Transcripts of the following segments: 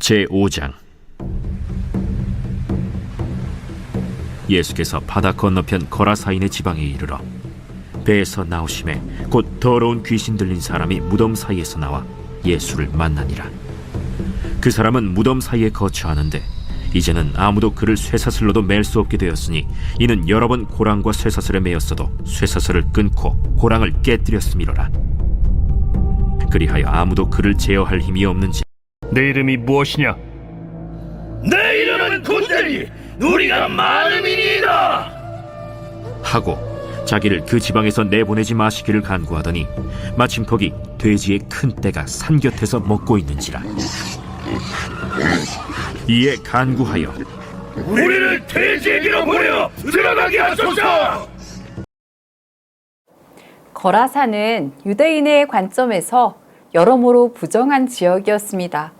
제5장. 예수께서 바다 건너편 거라사인의 지방에 이르러 배에서 나오심에 곧 더러운 귀신 들린 사람이 무덤 사이에서 나와 예수를 만나니라. 그 사람은 무덤 사이에 거처하는데 이제는 아무도 그를 쇠사슬로도 맬 수 없게 되었으니 이는 여러 번 고랑과 쇠사슬에 매였어도 쇠사슬을 끊고 고랑을 깨뜨렸음이로라. 그리하여 아무도 그를 제어할 힘이 없는지. 내 이름이 무엇이냐? 내 이름은 군대니 우리가 많음이니이다 하고 자기를 그 지방에서 내보내지 마시기를 간구하더니 마침 거기 돼지의 큰 떼가 산 곁에서 먹고 있는지라. 이에 간구하여 우리를 돼지에게로 보내어 들어가게 하소서. 거라사는 유대인의 관점에서 여러모로 부정한 지역이었습니다.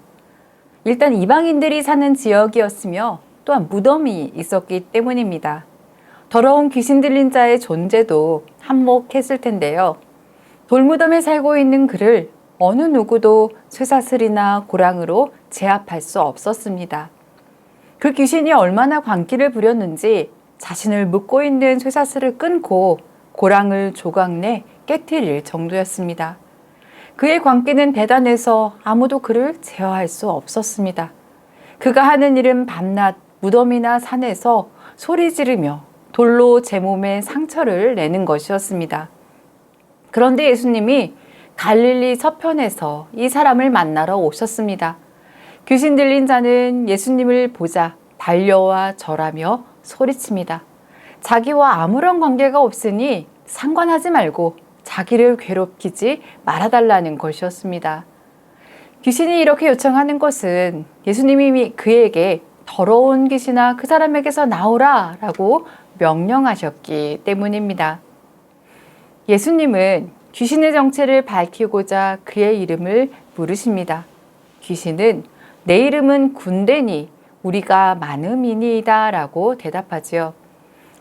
일단 이방인들이 사는 지역이었으며 또한 무덤이 있었기 때문입니다. 더러운 귀신 들린 자의 존재도 한몫했을 텐데요. 돌무덤에 살고 있는 그를 어느 누구도 쇠사슬이나 고랑으로 제압할 수 없었습니다. 그 귀신이 얼마나 광기를 부렸는지 자신을 묶고 있는 쇠사슬을 끊고 고랑을 조각내 깨트릴 정도였습니다. 그의 광기는 대단해서 아무도 그를 제어할 수 없었습니다. 그가 하는 일은 밤낮 무덤이나 산에서 소리 지르며 돌로 제 몸에 상처를 내는 것이었습니다. 그런데 예수님이 갈릴리 서편에서 이 사람을 만나러 오셨습니다. 귀신 들린 자는 예수님을 보자 달려와 절하며 소리칩니다. 자기와 아무런 관계가 없으니 상관하지 말고 자기를 괴롭히지 말아달라는 것이었습니다. 귀신이 이렇게 요청하는 것은 예수님이 그에게 더러운 귀신아 그 사람에게서 나오라 라고 명령하셨기 때문입니다. 예수님은 귀신의 정체를 밝히고자 그의 이름을 부르십니다. 귀신은 내 이름은 군대니 우리가 많음이니이다 라고 대답하지요.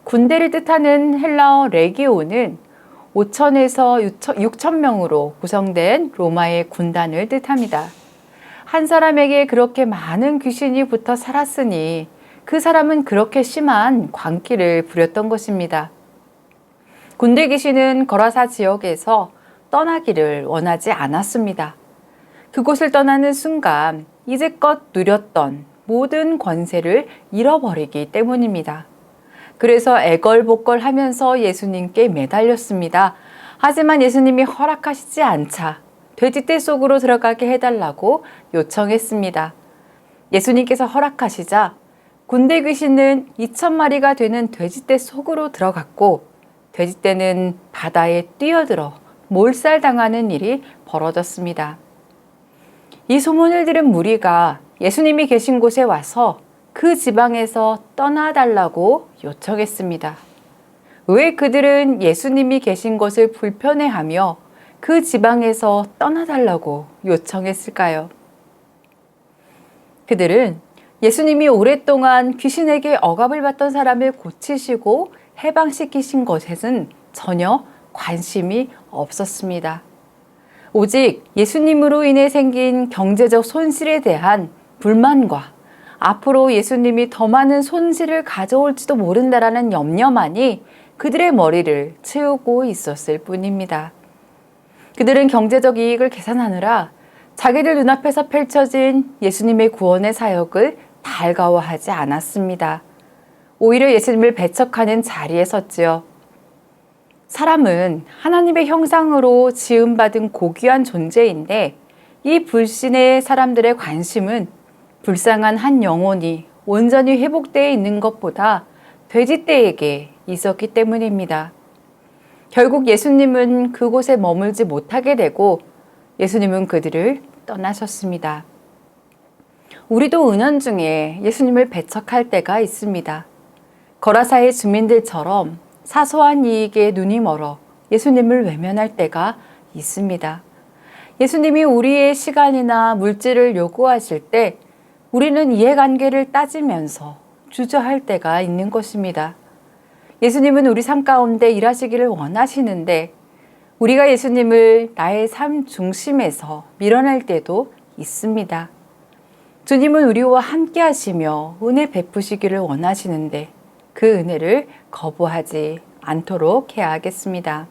군대를 뜻하는 헬라어 레기온은 5천에서 6천 명으로 구성된 로마의 군단을 뜻합니다. 한 사람에게 그렇게 많은 귀신이 붙어 살았으니 그 사람은 그렇게 심한 광기를 부렸던 것입니다. 군대 귀신은 거라사 지역에서 떠나기를 원하지 않았습니다. 그곳을 떠나는 순간 이제껏 누렸던 모든 권세를 잃어버리기 때문입니다. 그래서 애걸복걸하면서 예수님께 매달렸습니다. 하지만 예수님이 허락하시지 않자 돼지떼 속으로 들어가게 해달라고 요청했습니다. 예수님께서 허락하시자 군대 귀신은 2,000마리가 되는 돼지떼 속으로 들어갔고 돼지떼는 바다에 뛰어들어 몰살당하는 일이 벌어졌습니다. 이 소문을 들은 무리가 예수님이 계신 곳에 와서 그 지방에서 떠나달라고 요청했습니다. 왜 그들은 예수님이 계신 것을 불편해하며 그 지방에서 떠나달라고 요청했을까요? 그들은 예수님이 오랫동안 귀신에게 억압을 받던 사람을 고치시고 해방시키신 것에는 전혀 관심이 없었습니다. 오직 예수님으로 인해 생긴 경제적 손실에 대한 불만과 앞으로 예수님이 더 많은 손실을 가져올지도 모른다라는 염려만이 그들의 머리를 채우고 있었을 뿐입니다. 그들은 경제적 이익을 계산하느라 자기들 눈앞에서 펼쳐진 예수님의 구원의 사역을 달가워하지 않았습니다. 오히려 예수님을 배척하는 자리에 섰지요. 사람은 하나님의 형상으로 지음받은 고귀한 존재인데 이 불신의 사람들의 관심은 불쌍한 한 영혼이 온전히 회복되어 있는 것보다 돼지떼에게 있었기 때문입니다. 결국 예수님은 그곳에 머물지 못하게 되고 예수님은 그들을 떠나셨습니다. 우리도 은연중에 예수님을 배척할 때가 있습니다. 거라사의 주민들처럼 사소한 이익에 눈이 멀어 예수님을 외면할 때가 있습니다. 예수님이 우리의 시간이나 물질을 요구하실 때 우리는 이해관계를 따지면서 주저할 때가 있는 것입니다. 예수님은 우리 삶 가운데 일하시기를 원하시는데 우리가 예수님을 나의 삶 중심에서 밀어낼 때도 있습니다. 주님은 우리와 함께 하시며 은혜 베푸시기를 원하시는데 그 은혜를 거부하지 않도록 해야 하겠습니다.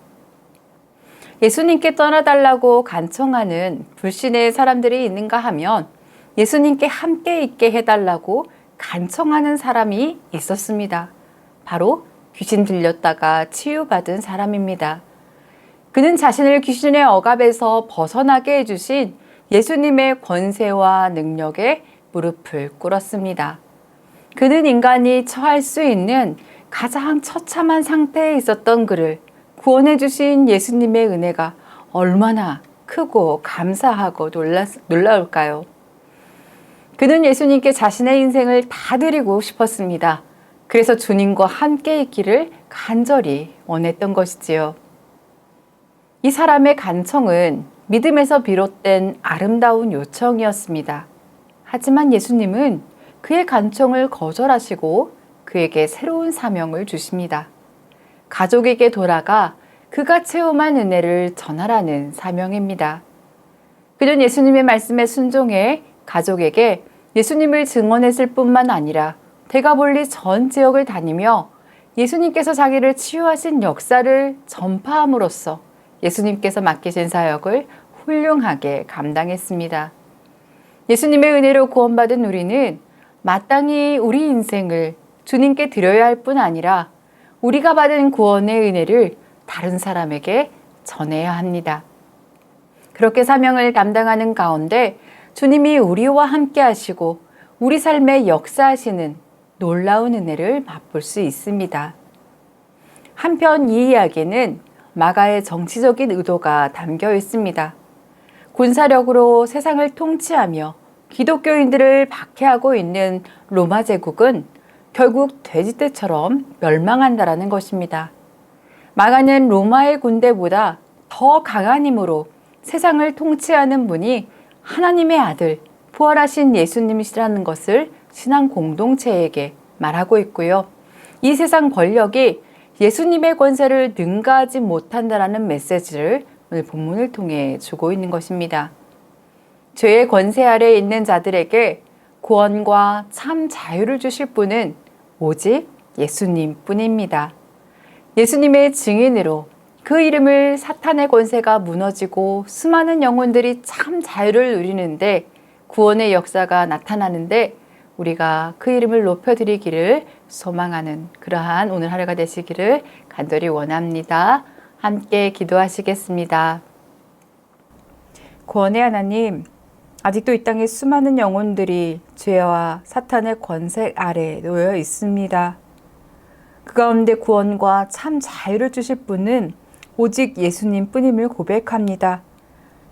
예수님께 떠나달라고 간청하는 불신의 사람들이 있는가 하면 예수님께 함께 있게 해달라고 간청하는 사람이 있었습니다. 바로 귀신 들렸다가 치유받은 사람입니다. 그는 자신을 귀신의 억압에서 벗어나게 해주신 예수님의 권세와 능력에 무릎을 꿇었습니다. 그는 인간이 처할 수 있는 가장 처참한 상태에 있었던 그를 구원해 주신 예수님의 은혜가 얼마나 크고 감사하고 놀라울까요? 그는 예수님께 자신의 인생을 다 드리고 싶었습니다. 그래서 주님과 함께 있기를 간절히 원했던 것이지요. 이 사람의 간청은 믿음에서 비롯된 아름다운 요청이었습니다. 하지만 예수님은 그의 간청을 거절하시고 그에게 새로운 사명을 주십니다. 가족에게 돌아가 그가 체험한 은혜를 전하라는 사명입니다. 그는 예수님의 말씀에 순종해 가족에게 예수님을 증언했을 뿐만 아니라 대가볼리 전 지역을 다니며 예수님께서 자기를 치유하신 역사를 전파함으로써 예수님께서 맡기신 사역을 훌륭하게 감당했습니다. 예수님의 은혜로 구원받은 우리는 마땅히 우리 인생을 주님께 드려야 할 뿐 아니라 우리가 받은 구원의 은혜를 다른 사람에게 전해야 합니다. 그렇게 사명을 감당하는 가운데 주님이 우리와 함께 하시고 우리 삶에 역사하시는 놀라운 은혜를 맛볼 수 있습니다. 한편 이 이야기는 마가의 정치적인 의도가 담겨 있습니다. 군사력으로 세상을 통치하며 기독교인들을 박해하고 있는 로마 제국은 결국 돼지떼처럼 멸망한다라는 것입니다. 마가는 로마의 군대보다 더 강한 힘으로 세상을 통치하는 분이 하나님의 아들, 부활하신 예수님이시라는 것을 신앙 공동체에게 말하고 있고요. 이 세상 권력이 예수님의 권세를 능가하지 못한다라는 메시지를 오늘 본문을 통해 주고 있는 것입니다. 죄의 권세 아래에 있는 자들에게 구원과 참 자유를 주실 분은 오직 예수님 뿐입니다. 예수님의 증인으로 그 이름을 사탄의 권세가 무너지고 수많은 영혼들이 참 자유를 누리는데 구원의 역사가 나타나는데 우리가 그 이름을 높여드리기를 소망하는 그러한 오늘 하루가 되시기를 간절히 원합니다. 함께 기도하시겠습니다. 구원의 하나님, 아직도 이 땅에 수많은 영혼들이 죄와 사탄의 권세 아래 놓여 있습니다. 그 가운데 구원과 참 자유를 주실 분은 오직 예수님 뿐임을 고백합니다.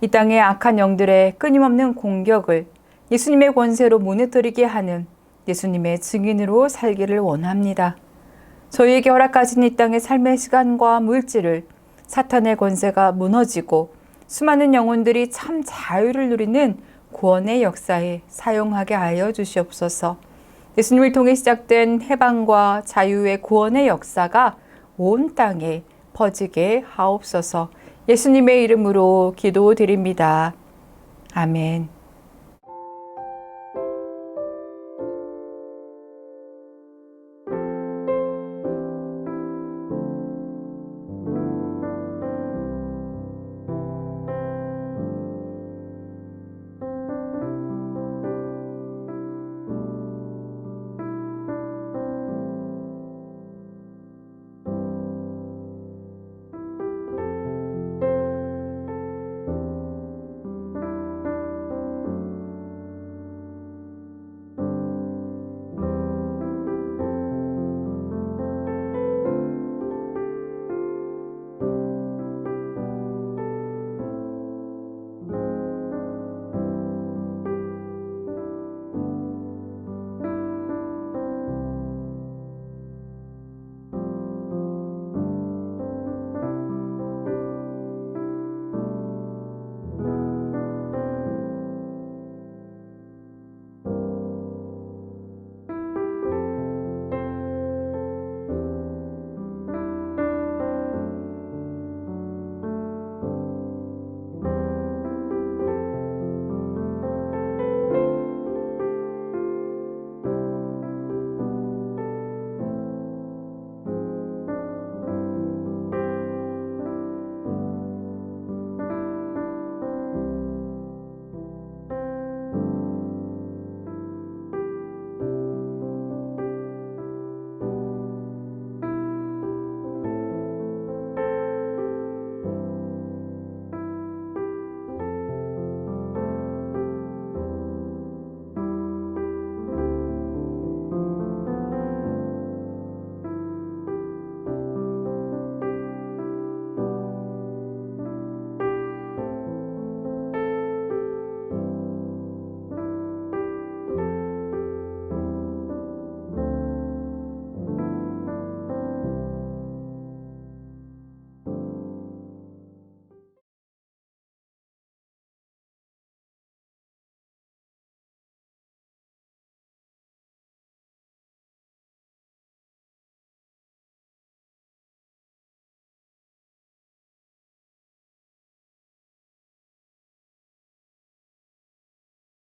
이 땅의 악한 영들의 끊임없는 공격을 예수님의 권세로 무너뜨리게 하는 예수님의 증인으로 살기를 원합니다. 저희에게 허락하신 이 땅의 삶의 시간과 물질을 사탄의 권세가 무너지고 수많은 영혼들이 참 자유를 누리는 구원의 역사에 사용하게 하여 주시옵소서. 예수님을 통해 시작된 해방과 자유의 구원의 역사가 온 땅에 퍼지게 하옵소서. 예수님의 이름으로 기도드립니다. 아멘.